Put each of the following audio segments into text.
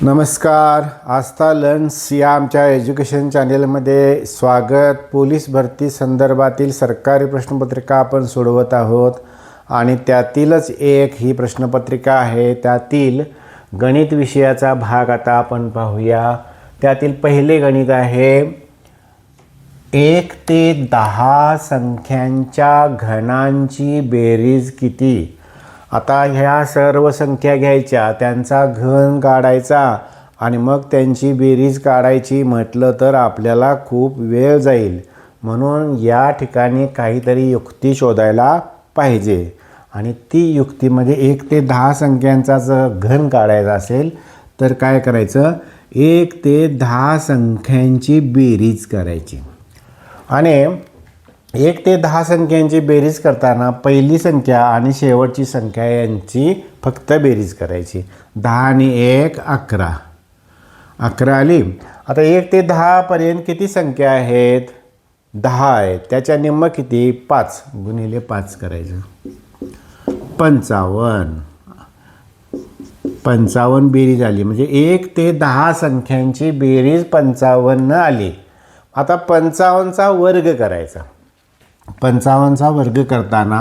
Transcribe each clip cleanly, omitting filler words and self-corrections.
नमस्कार. आस्था लर्न्स या आमच्या एज्युकेशन चॅनेलमध्ये स्वागत. पोलीस भरती संदर्भातील सरकारी प्रश्नपत्रिका आपण सोडवत आहोत आणि त्यातीलच एक ही प्रश्नपत्रिका आहे. त्यातील गणित विषयाचा भाग आता आपण पाहूया. त्यातील पहिले गणित आहे 1 ते 10 संख्यांच्या घनांची बेरीज किती. आता ह्या सर्व संख्या घ्यायच्या, त्यांचा घन काढायचा आणि मग त्यांची बेरीज काढायची म्हटलं तर आपल्याला खूप वेळ जाईल. म्हणून या ठिकाणी काहीतरी युक्ती शोधायला पाहिजे आणि ती युक्तीमध्ये 1 ते 10 संख्यांचा जर घन काढायचा असेल तर काय करायचं, 1 ते 10 संख्यांची बेरीज करायची आणि 1 ते 10 संख्यांची बेरीज करताना पहिली संख्या आणि शेवटची संख्या यांची फक्त बेरीज करायची. 10 आणि 1 11, 11 आली. आता 1 ते 10 पर्यंत किती संख्या आहेत, 10 आहेत. त्याच्या निम्म किती, 5 गुणिले 5 करायचं, 55. 55 बेरीज आली. म्हणजे 1 ते 10 संख्यांची बेरीज 55 आली. आता 55चा वर्ग करायचा. 55चा वर्ग करताना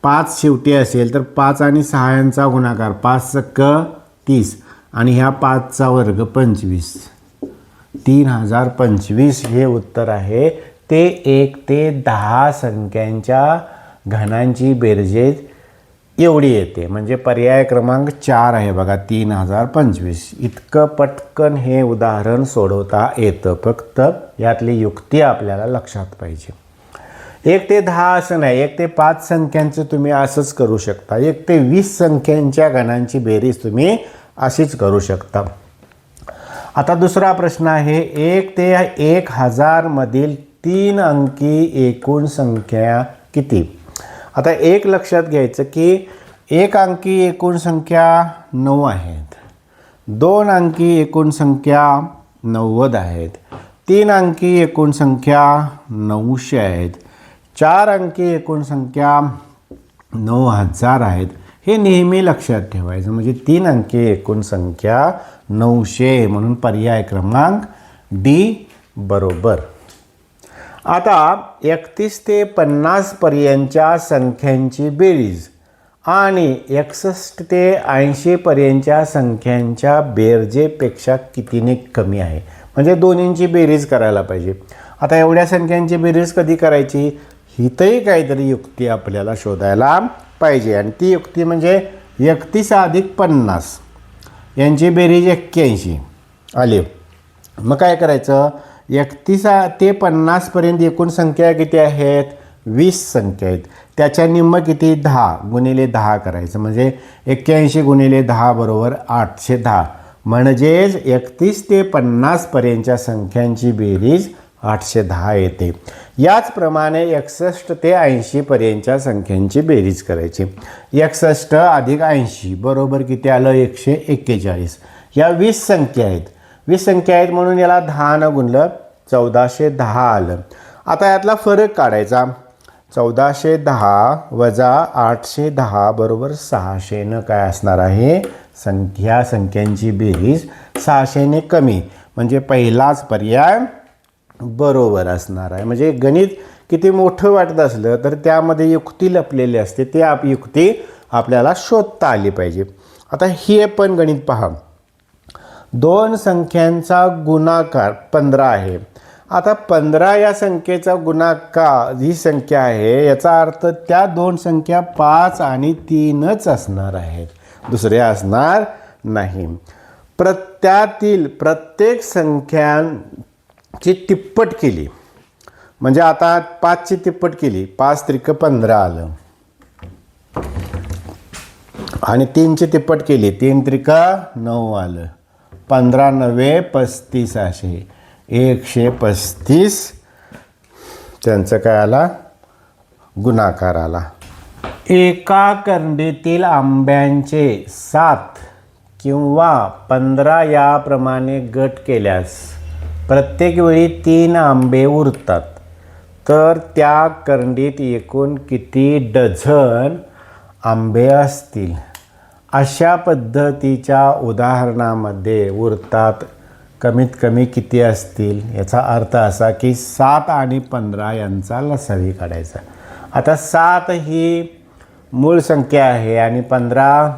5 शेवटी असेल तर 5 आणि 6 यांचा गुणाकार, 5 × 30 आणि ह्या 5चा वर्ग 25. 3025 हे उत्तर आहे. ते 1 ते 10 संख्यांच्या घनांची बेरीज एवढी येते. म्हणजे पर्याय क्रमांक 4 आहे बघा, 3025. इतकं पटकन हे उदाहरण सोडवता येतं. फक्त यातली युक्ती आपल्याला लक्षात पाहिजे. 1 ते 10 असं नाही, 1 ते 5 संख्यांचं तुम्ही असंच करू शकता. 1 ते 20 संख्यांच्या घनांची बेरीज तुम्ही अशीच करू शकता. आता दुसरा प्रश्न आहे 1 ते 1000 मधील 3 अंकी एकूण संख्या किती. आता एक लक्षात घ्यायचं की 1 अंकी एकूण संख्या 9 आहेत, 2 अंकी एकूण संख्या 90 आहेत, 3 अंकी एकूण संख्या 900 आहेत, 4 अंकी एकूण संख्या 9000 आहेत. हे नेहमी लक्षात ठेवायचं. म्हणजे 3 अंकी एकूण संख्या 900 म्हणून पर्याय क्रमांक डी बरोबर. आता 31 ते 50 पर्यंतच्या संख्यांची बेरीज आणि 61 ते 80 पर्यंतच्या संख्यांच्या बेरजेपेक्षा कितीने कमी आहे. म्हणजे दोन्हींची बेरीज करायला पाहिजे. आता एवढ्या संख्यांची बेरीज कधी करायची, हिथंही काहीतरी युक्ती आपल्याला शोधायला पाहिजे. आणि ती युक्ती म्हणजे 31 + 50 यांची बेरीज 81 आली. मग काय करायचं, 31 ते 50 पर्यंत एकूण संख्या किती आहेत, 20 संख्या आहेत. त्याच्या निम्म किती, 10 गुणिले 10 करायचं. म्हणजे 81 गुणिले 10 बरोबर 810. म्हणजेच 31 ते 50 पर्यंतच्या संख्यांची बेरीज 810 येते. याचप्रमाणे 61 ते 80 पर्यंतच्या संख्यांची बेरीज करायची. 61 + 80 बरोबर किती आलं, 141. या 20 संख्या आहेत. 20 संख्या आहेत म्हणून याला 10 न गुणलं 1410 आलं. आता यातला फरक काढायचा. 1410 वजा 810 बरोबर 600 न काय असणार आहे, संख्यांची बेरीज 600 ने कमी. म्हणजे पहिलाच पर्याय बरोबर असणार आहे. म्हणजे गणित किती मोठं वाटत असलं तर त्यामध्ये युक्ती लपलेली असते. ते युक्ती आपल्याला शोधता आली पाहिजे. आता हे पण गणित पहा. 2 संख्यांचा गुणाकार 15 आहे. आता 15 या संख्येचा गुणाकार ही संख्या आहे, याचा अर्थ त्या 2 संख्या 5 आणि 3च असणार आहेत, दुसऱ्या असणार नाही. त्यातील प्रत्येक संख्यांची तिप्पट केली म्हणजे आता 5ची तिप्पट केली, 5 × 15 आलं आणि 3ची तिप्पट केली, 3 × 9 आलं, 15 × 9 35 असे 135 त्यांचं काय आला, गुणाकार आला. एका करंडीतील आंब्यांचे 7 किंवा 15 याप्रमाणे गट केल्यास प्रत्येक वेळी 3 आंबे उरतात. तर त्या करंडीत एकूण किती डझन आंबे असतील. अशा पद्धतीच्या उदाहरणामध्ये उरतात कमीत कमी किती असतील? याचा अर्थ असा की 7 आणि 15 यांचा लसावी काढायचा. आता 7 ही मूळ संख्या आहे आणि 15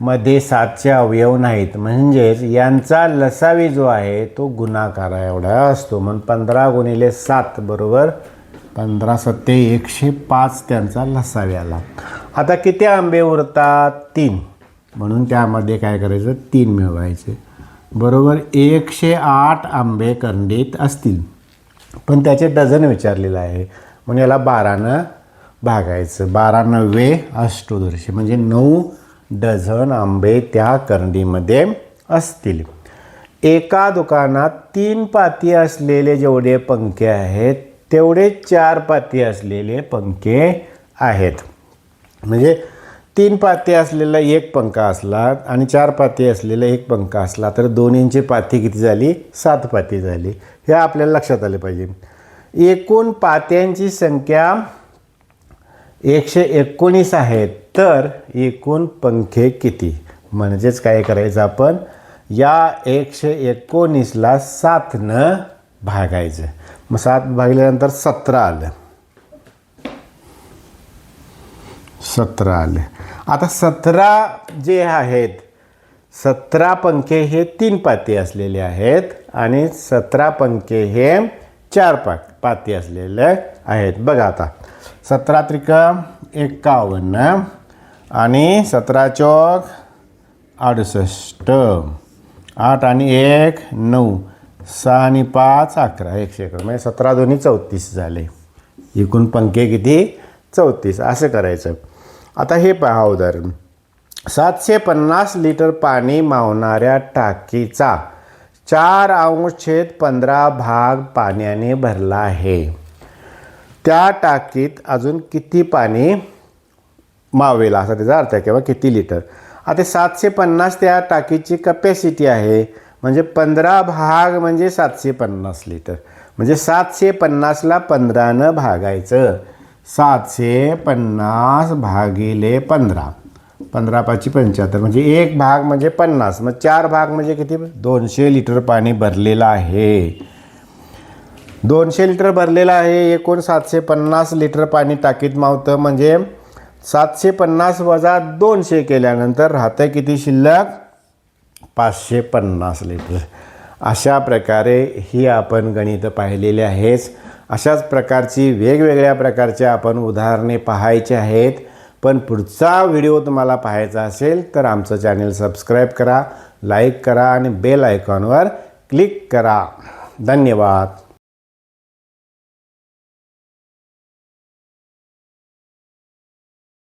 मध्ये 7चे अवयव नाहीत, म्हणजेच यांचा लसावी जो आहे तो गुणाकार एवढा असतो. म्हणून 15 गुणिले 7 बरोबर 15 सत्ते 105 त्यांचा लसावी आला. आता किती आंबे उरतात? 3. म्हणून त्यामध्ये काय करायचं? 3 मिळवायचे. बरोबर 108 आंबे करंडीत असतील, पण त्याचे डझन विचारलेलं आहे म्हणून याला 12ने भागायचं. 12 9 अष्टोदर्शी म्हणजे 9 डझन आंबे त्या करंडीमध्ये असतील. एका दुकानात 3 पाती असलेले जेवढे पंखे आहेत तेवढे 4 पाती असलेले पंखे आहेत. म्हणजे 3 पाती असलेला एक पंखा असला आणि 4 पाती असलेला एक पंखा असला तर दोन्हींची पाती किती झाली? 7 पाती झाली. हे आपल्याला लक्षात आले पाहिजे. एकूण पात्यांची संख्या 119 आहे, तर एकूण पंखे किती? म्हणजेच काय करायचं आपण? या 119ला 7ने भागायचं. मग 7 भागल्यानंतर 17 आलं. 17 आले. आता 17 जे आहेत 17 पंखे हे 3 पाती असलेले आहेत आणि 17 पंखे हे 4 पाती असलेले आहेत. बघा आता 17 त्रिक 51 आणि 17 चौक 68, 8 आणि 1 9, 6 आणि 5 11, 111 म्हणजे 17 दोन्ही 34 झाले. एकूण पंखे किती? 34. असं करायचं. आता हे पहा उदाहरण. 750 लिटर पाणी मावणाऱ्या टाकीचा 4/15 भाग पाण्याने भरला आहे. त्या टाकीत अजून किती पाणी मावेल असा त्याचा अर्थ आहे, किंवा किती लिटर. आता 750 त्या टाकीची कपॅसिटी आहे, म्हणजे 15 भाग म्हणजे 750 लिटर. म्हणजे 750ला 15ने भागायचं. 750 भागिले 15, 15 5 75 म्हणजे 1 भाग म्हणजे 50. मग 4 भाग म्हणजे किती? 200 लिटर पाणी भरलेलं आहे. 200 लिटर भरलेलं आहे. एकूण 750 लिटर पाणी टाकीत मावतं. म्हणजे 750 वजा 200 केल्यानंतर राहतं किती शिल्लक? 550 लिटर. अशा प्रकारे ही आपण गणितं पाहिलेली आहेच. अशाच प्रकारची वेगवेगळ्या प्रकारच्या आपण उदाहरणे पाहायची आहेत. पण पुढचा व्हिडिओ तुम्हाला पाहायचा असेल तर आमचं चॅनल सबस्क्राईब करा, लाईक करा आणि बेल आयकॉनवर क्लिक करा. धन्यवाद.